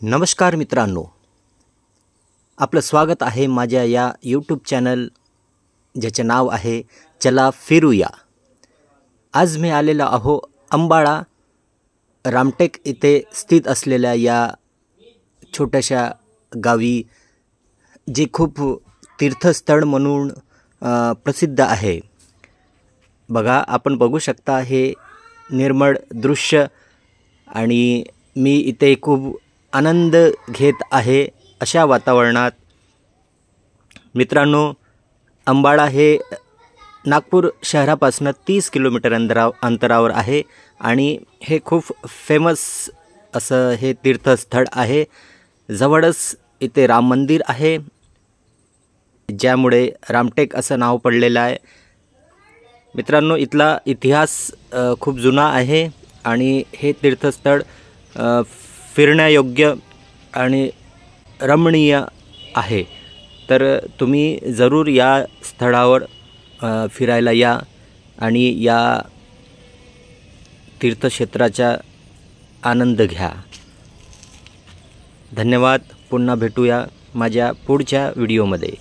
नमस्कार मित्रांनो, आपलं स्वागत आहे माझ्या या यूट्यूब चॅनल ज्याचे नाव आहे चला फिरूया। आज मी आलेलो आहो अंबाळा रामटेक इथे स्थित असलेल्या या छोट्याशा गावी, जी खूप तीर्थस्थळ म्हणून प्रसिद्ध आहे। बघा, आपण बघू शकता हे निर्मळ दृश्य आणि मी इथे खूप आनंद घेत आहे अशा वातावरणात। मित्रांनो, अंबाळा हे नागपूर शहरापासून 30 किलोमीटर अंतरावर आहे आणि हे खूप फेमस असं हे तीर्थस्थळ आहे। जवळच इथे राम मंदिर आहे, ज्यामुळे रामटेक असं नाव पडलेलं आहे। मित्रांनो, इथला इतिहास खूप जुना आहे आणि हे तीर्थस्थळ फिरण्यायोग्य आणि रमणीय आहे। तर तुम्ही जरूर या स्थळावर फिरायला या आणि या तीर्थक्षेत्राचा आनंद घ्या। धन्यवाद। पुन्हा भेटूया माझ्या पुढच्या व्हिडिओमध्ये।